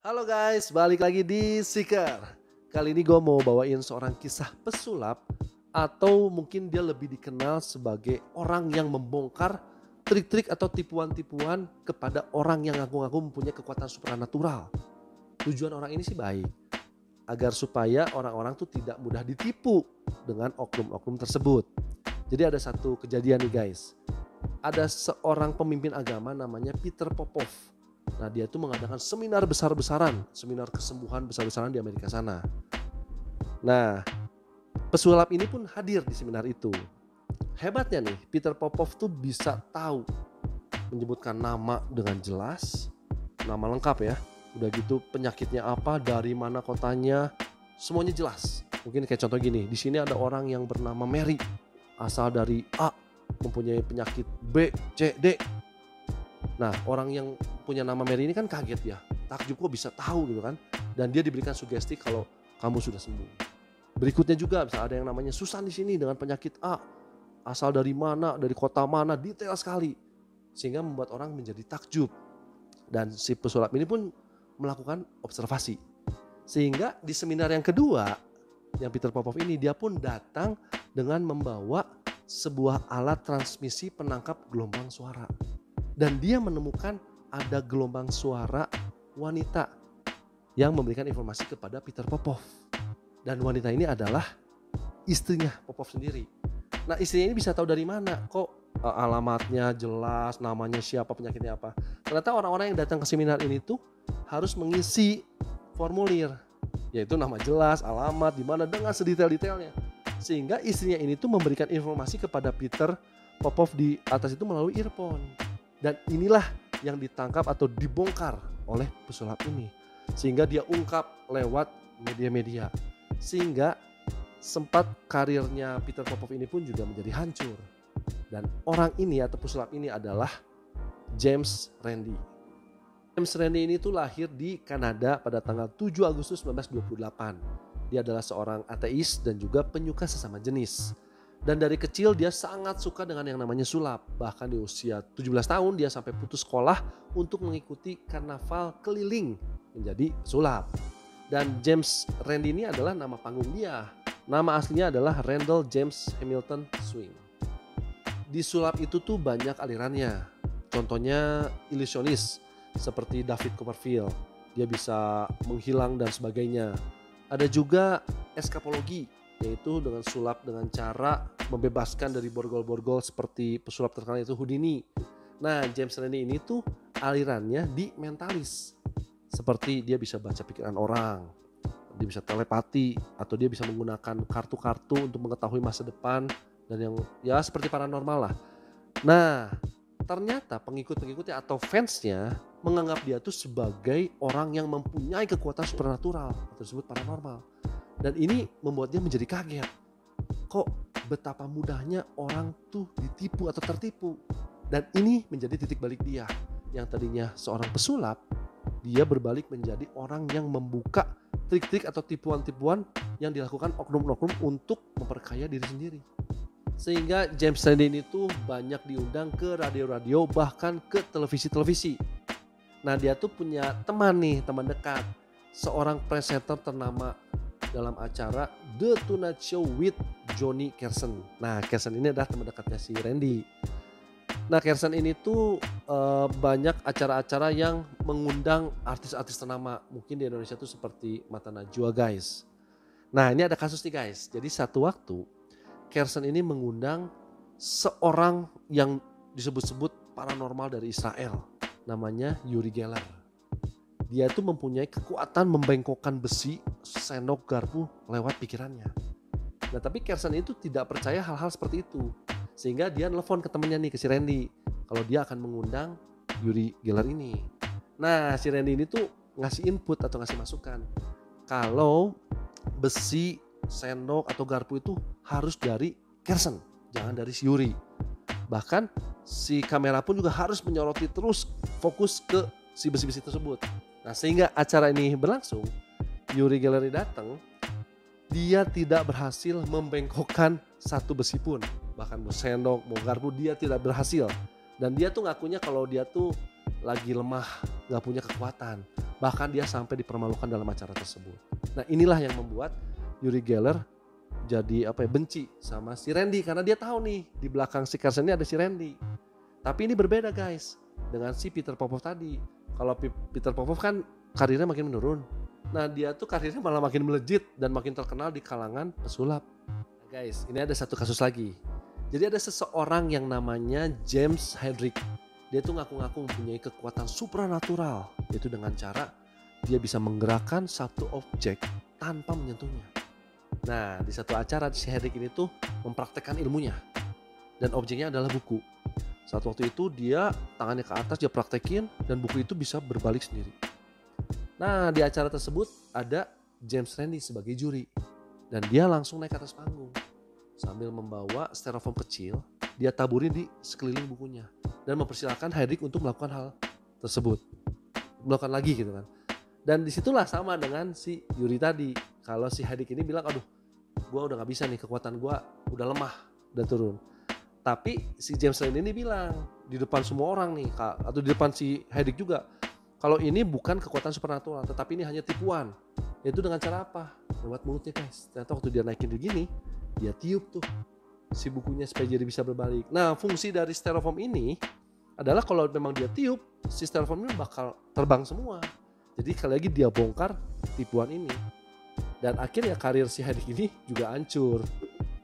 Halo guys, balik lagi di Seeker. Kali ini gue mau bawain seorang kisah pesulap, atau mungkin dia lebih dikenal sebagai orang yang membongkar trik-trik atau tipuan-tipuan kepada orang yang ngaku-ngaku mempunyai kekuatan supranatural. Tujuan orang ini sih baik, agar supaya orang-orang tuh tidak mudah ditipu dengan oknum-oknum tersebut. Jadi ada satu kejadian nih guys. Ada seorang pemimpin agama namanya Peter Popov. Nah, dia tuh mengadakan seminar besar-besaran, seminar kesembuhan besar-besaran di Amerika sana. Nah, pesulap ini pun hadir di seminar itu. Hebatnya nih, Peter Popov tuh bisa tahu menyebutkan nama dengan jelas, nama lengkap ya. Udah gitu penyakitnya apa, dari mana kotanya, semuanya jelas. Mungkin kayak contoh gini, di sini ada orang yang bernama Mary, asal dari A, mempunyai penyakit B, C, D. Nah, orang yang punya nama Mary ini kan kaget ya, takjub kok bisa tahu gitu kan. Dan dia diberikan sugesti kalau kamu sudah sembuh. Berikutnya juga bisa ada yang namanya Susan di sini dengan penyakit A, asal dari mana, dari kota mana, detail sekali. Sehingga membuat orang menjadi takjub. Dan si pesulap ini pun melakukan observasi. Sehingga di seminar yang kedua, yang Peter Popov ini, dia pun datang dengan membawa sebuah alat transmisi penangkap gelombang suara. Dan dia menemukan ada gelombang suara wanita yang memberikan informasi kepada Peter Popov. Dan wanita ini adalah istrinya Popov sendiri. Nah, istrinya ini bisa tahu dari mana? Kok alamatnya jelas, namanya siapa, penyakitnya apa. Ternyata orang-orang yang datang ke seminar ini tuh harus mengisi formulir, yaitu nama jelas, alamat, di mana dengan sedetail-detailnya. Sehingga istrinya ini tuh memberikan informasi kepada Peter Popov di atas itu melalui earphone. Dan inilah yang ditangkap atau dibongkar oleh pesulap ini. Sehingga dia ungkap lewat media-media. Sehingga sempat karirnya Peter Popov ini pun juga menjadi hancur. Dan orang ini atau pesulap ini adalah James Randi. James Randi ini tuh lahir di Kanada pada tanggal 7 Agustus 1928. Dia adalah seorang ateis dan juga penyuka sesama jenis. Dan dari kecil dia sangat suka dengan yang namanya sulap. Bahkan di usia 17 tahun dia sampai putus sekolah untuk mengikuti karnaval keliling menjadi pesulap. Dan James Randi ini adalah nama panggung dia. Nama aslinya adalah Randall James Hamilton Swing. Di sulap itu tuh banyak alirannya. Contohnya ilusionis seperti David Copperfield. Dia bisa menghilang dan sebagainya. Ada juga eskapologi, yaitu dengan sulap dengan cara membebaskan dari borgol-borgol seperti pesulap terkenal itu Houdini. Nah, James Randi ini tuh alirannya di mentalis. Seperti dia bisa baca pikiran orang, dia bisa telepati, atau dia bisa menggunakan kartu-kartu untuk mengetahui masa depan, dan yang ya seperti paranormal lah. Nah, ternyata pengikut-pengikutnya atau fansnya menganggap dia tuh sebagai orang yang mempunyai kekuatan supernatural atau disebut paranormal. Dan ini membuat dia menjadi kaget. Kok betapa mudahnya orang tuh ditipu atau tertipu. Dan ini menjadi titik balik dia. Yang tadinya seorang pesulap, dia berbalik menjadi orang yang membuka trik-trik atau tipuan-tipuan yang dilakukan oknum-oknum untuk memperkaya diri sendiri. Sehingga James Randi ini tuh banyak diundang ke radio-radio, bahkan ke televisi-televisi. Nah, dia tuh punya teman nih, teman dekat. Seorang presenter ternama dalam acara The Tonight Show with Johnny Carson. Nah, Carson ini adalah teman dekatnya si Randy. Nah, Carson ini tuh banyak acara-acara yang mengundang artis-artis ternama. Mungkin di Indonesia tuh seperti Mata Najwa guys. Nah, ini ada kasus nih guys. Jadi satu waktu Carson ini mengundang seorang yang disebut-sebut paranormal dari Israel. Namanya Uri Geller. Dia tuh mempunyai kekuatan membengkokkan besi, sendok, garpu lewat pikirannya. Nah, tapi Carson itu tidak percaya hal-hal seperti itu. Sehingga dia nelfon ke temennya nih, ke si Randy. Kalau dia akan mengundang Uri Geller ini. Nah, si Randy ini tuh ngasih input atau ngasih masukan. Kalau besi, sendok atau garpu itu harus dari Carson, jangan dari si Uri. Bahkan si kamera pun juga harus menyoroti terus fokus ke si besi-besi tersebut. Nah, sehingga acara ini berlangsung, Uri Geller datang, dia tidak berhasil membengkokkan satu besi pun. Bahkan mau sendok, mau garpu, dia tidak berhasil. Dan dia tuh ngakunya kalau dia tuh lagi lemah, gak punya kekuatan. Bahkan dia sampai dipermalukan dalam acara tersebut. Nah inilah yang membuat Uri Geller jadi benci sama si Randi, karena dia tahu nih di belakang si Carson ini ada si Randi. Tapi ini berbeda guys dengan si Peter Popov tadi. Kalau Peter Popov kan karirnya makin menurun. Nah dia tuh karirnya malah makin melejit dan makin terkenal di kalangan pesulap. Nah, guys, ini ada satu kasus lagi. Jadi ada seseorang yang namanya James Hedrick. Dia tuh ngaku-ngaku mempunyai kekuatan supranatural, yaitu dengan cara dia bisa menggerakkan satu objek tanpa menyentuhnya. Nah di satu acara si Hedrick ini tuh mempraktekkan ilmunya. Dan objeknya adalah buku. Saat waktu itu dia tangannya ke atas, dia praktekin dan buku itu bisa berbalik sendiri. Nah di acara tersebut ada James Randi sebagai juri. Dan dia langsung naik ke atas panggung. Sambil membawa styrofoam kecil, dia taburin di sekeliling bukunya. Dan mempersilahkan Hedrick untuk melakukan hal tersebut. Melakukan lagi gitu kan. Dan disitulah sama dengan si Yuri tadi. Kalau si Hedrick ini bilang, aduh gue udah gak bisa nih, kekuatan gue udah lemah, udah turun. Tapi si James Randi ini bilang di depan semua orang nih, atau di depan si Hedrick juga, kalau ini bukan kekuatan supernatural, tetapi ini hanya tipuan. Yaitu dengan cara apa? Lewat mulutnya guys. Ternyata waktu dia naikin begini, dia tiup tuh si bukunya supaya jadi bisa berbalik. Nah fungsi dari styrofoam ini adalah kalau memang dia tiup, si styrofoam ini bakal terbang semua. Jadi kali lagi dia bongkar tipuan ini. Dan akhirnya karir si Hedrick ini juga hancur.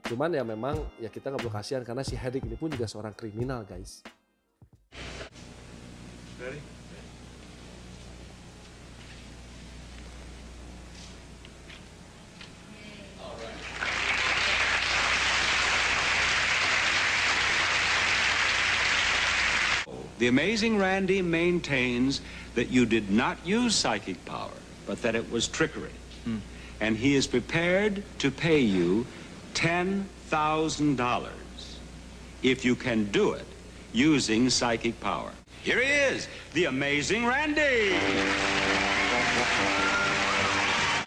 Cuman ya memang ya kita gak perlu kasihan karena si Hedrick ini pun juga seorang kriminal guys. Ready? The amazing Randy maintains that you did not use psychic power, but that it was trickery. And he is prepared to pay you $10,000 if you can do it using psychic power. Here he is, the amazing Randy.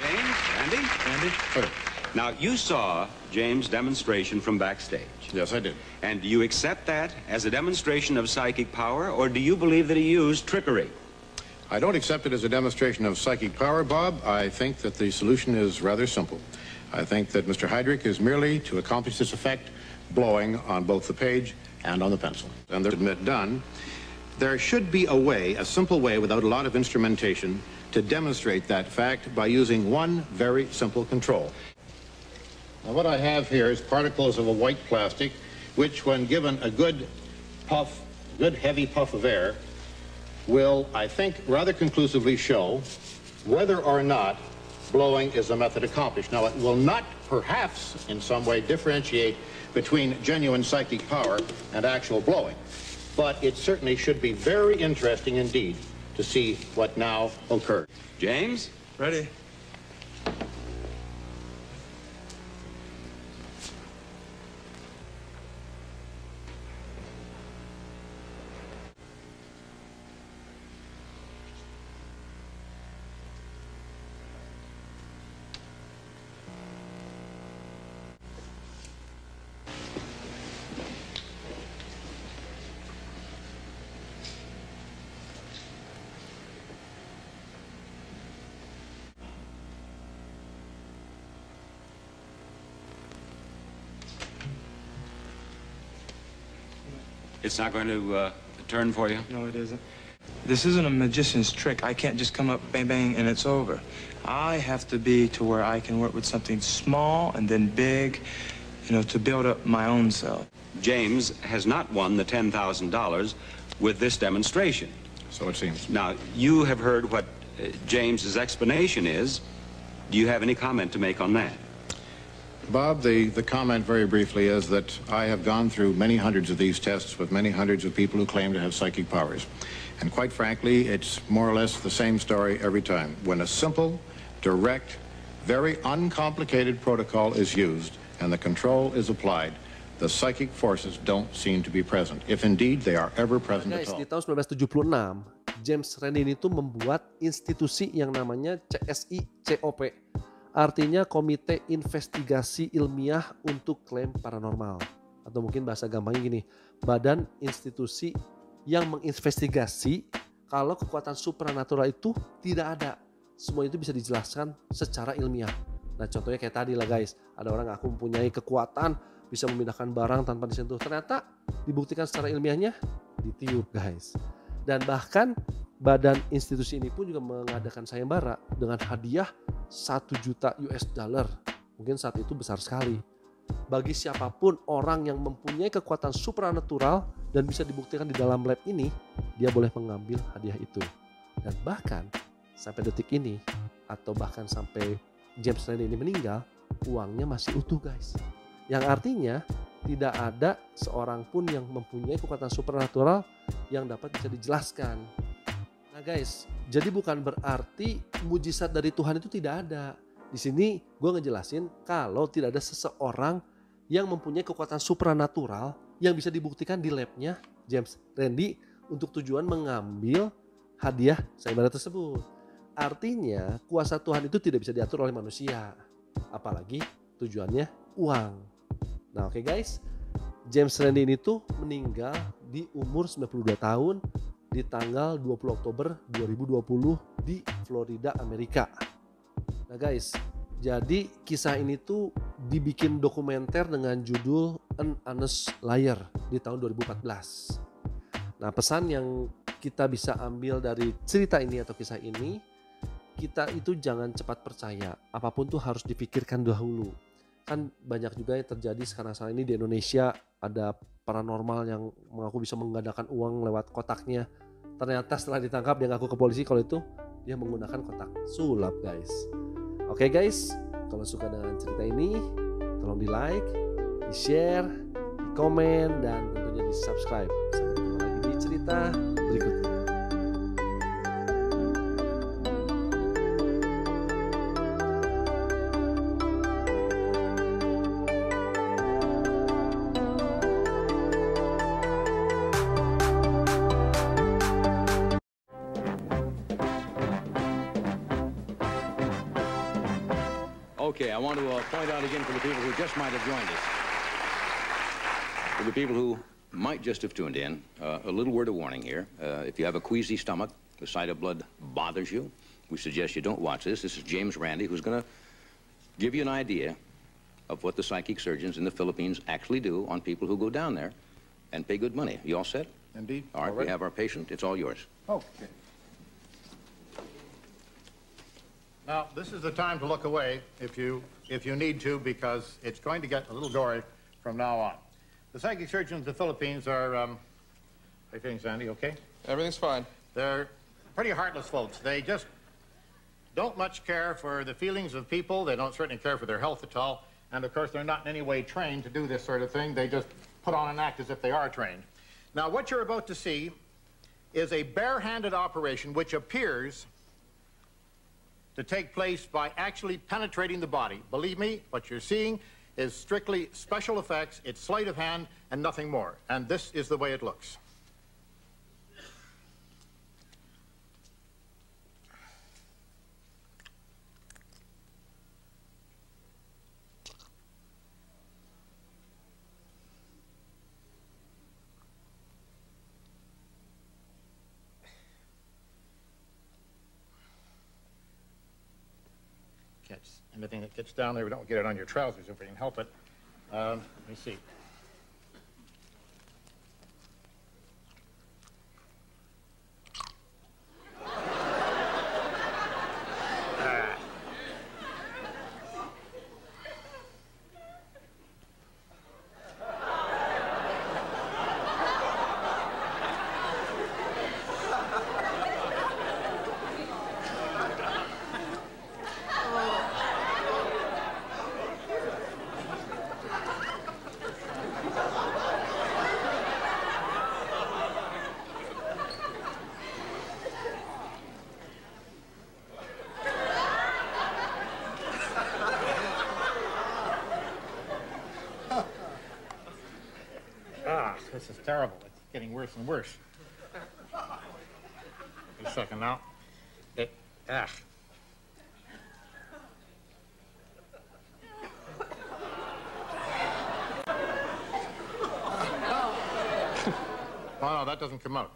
James, Randy? Okay. Now, you saw James' demonstration from backstage. Yes, I did. And do you accept that as a demonstration of psychic power, or do you believe that he used trickery? I don't accept it as a demonstration of psychic power, Bob. I think that the solution is rather simple. I think that Mr. Hedrick is merely, to accomplish this effect, blowing on both the page and on the pencil. And they're admit done. There should be a way, a simple way, without a lot of instrumentation, to demonstrate that fact by using one very simple control. Now, what I have here is particles of a white plastic, which, when given a good puff, good heavy puff of air, will, I think, rather conclusively show whether or not blowing is a method accomplished. Now, it will not, perhaps, in some way differentiate between genuine psychic power and actual blowing, but it certainly should be very interesting indeed to see what now occurred. James? Ready? It's not going to turn for you? No, it isn't. This isn't a magician's trick. I can't just come up, bang, bang, and it's over. I have to be to where I can work with something small and then big, to build up my own self. James has not won the $10,000 with this demonstration. So it seems. Now, you have heard what James's explanation is. Do you have any comment to make on that? Bob, the comment very briefly is that I have gone through many hundreds of these tests with many hundreds of people who claim to have psychic powers. And quite frankly, it's more or less the same story every time. When a simple, direct, very uncomplicated protocol is used and the control is applied, the psychic forces don't seem to be present, if indeed they are ever present at all. Di tahun 1976, James Randi itu membuat institusi yang namanya CSI-COP. Artinya Komite Investigasi Ilmiah untuk Klaim Paranormal. Atau mungkin bahasa gampangnya gini, badan institusi yang menginvestigasi kalau kekuatan supranatural itu tidak ada. Semua itu bisa dijelaskan secara ilmiah. Nah contohnya kayak tadi lah guys, ada orang aku mempunyai kekuatan bisa memindahkan barang tanpa disentuh. Ternyata dibuktikan secara ilmiahnya ditiup guys. Dan bahkan badan institusi ini pun juga mengadakan sayembara dengan hadiah 1 juta US dollar. Mungkin saat itu besar sekali. Bagi siapapun orang yang mempunyai kekuatan supranatural dan bisa dibuktikan di dalam lab ini, dia boleh mengambil hadiah itu. Dan bahkan sampai detik ini, atau bahkan sampai James Randi ini meninggal, uangnya masih utuh guys. Yang artinya tidak ada seorang pun yang mempunyai kekuatan supranatural yang dapat bisa dijelaskan. Nah guys, jadi bukan berarti mujizat dari Tuhan itu tidak ada. Di sini gue ngejelasin kalau tidak ada seseorang yang mempunyai kekuatan supranatural yang bisa dibuktikan di labnya James Randi untuk tujuan mengambil hadiah sayembara tersebut. Artinya kuasa Tuhan itu tidak bisa diatur oleh manusia, apalagi tujuannya uang. Nah oke guys, James Randi ini tuh meninggal di umur 92 tahun di tanggal 20 Oktober 2020 di Florida, Amerika. Nah guys, jadi kisah ini tuh dibikin dokumenter dengan judul An Honest Liar di tahun 2014. Nah pesan yang kita bisa ambil dari cerita ini atau kisah ini, kita itu jangan cepat percaya, apapun tuh harus dipikirkan dahulu. Kan banyak juga yang terjadi sekarang ini di Indonesia, ada paranormal yang mengaku bisa menggandakan uang lewat kotaknya. Ternyata setelah ditangkap dia ngaku ke polisi kalau itu dia menggunakan kotak sulap guys. Oke guys, kalau suka dengan cerita ini, tolong di like, di share, di komen, dan tentunya di subscribe. Sampai ketemu lagi di cerita berikutnya. Okay, I want to point out again for the people who just might have joined us. For the people who might just have tuned in, a little word of warning here. If you have a queasy stomach, the sight of blood bothers you, we suggest you don't watch this. This is James Randi, who's going to give you an idea of what the psychic surgeons in the Philippines actually do on people who go down there and pay good money. You all set? Indeed. All right, we have our patient. It's all yours. Okay. Now, this is the time to look away if you need to, because it's going to get a little gory from now on. The psychic surgeons of the Philippines are, how are you feeling, Sandy, okay? Everything's fine. They're pretty heartless folks. They just don't much care for the feelings of people. They don't certainly care for their health at all. And, of course, they're not in any way trained to do this sort of thing. They just put on an act as if they are trained. Now, what you're about to see is a bare-handed operation which appears to take place by actually penetrating the body. Believe me, what you're seeing is strictly special effects. It's sleight of hand and nothing more. And this is the way it looks. Anything that gets down there, we don't get it on your trousers if we can help it. Let me see. This is terrible. It's getting worse and worse. Wait a second now. Oh, no, that doesn't come out.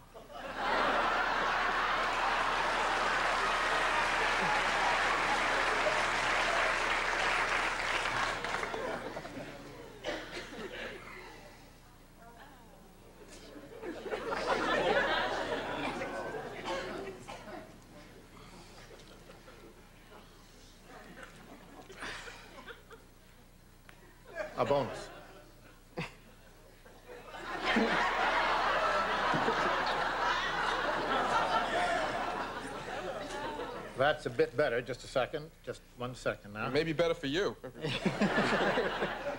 bonus. That's a bit better. Just a second. Just 1 second now. It may be better for you. You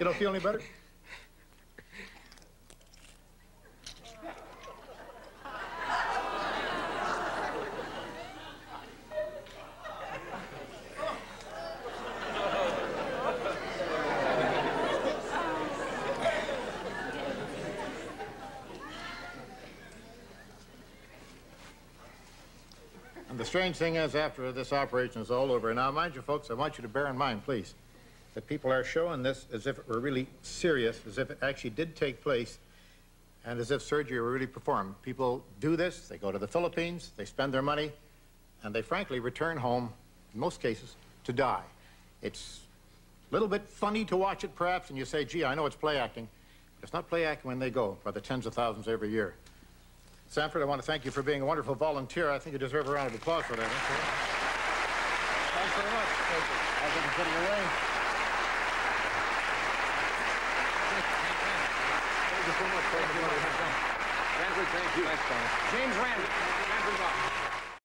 don't feel any better? And the strange thing is, after this operation is all over, now, mind you, folks, I want you to bear in mind, please, that people are showing this as if it were really serious, as if it actually did take place, and as if surgery were really performed. People do this, they go to the Philippines, they spend their money, and they frankly return home, in most cases, to die. It's a little bit funny to watch it, perhaps, and you say, gee, I know it's play acting. But it's not play acting when they go, by the tens of thousands every year. Sanford, I want to thank you for being a wonderful volunteer. I think you deserve a round of applause for that. Thanks very much. Thank you. I'll get put it away. Thank you so much. Thank you. Thank you. Thank you. Thanks, James Randi.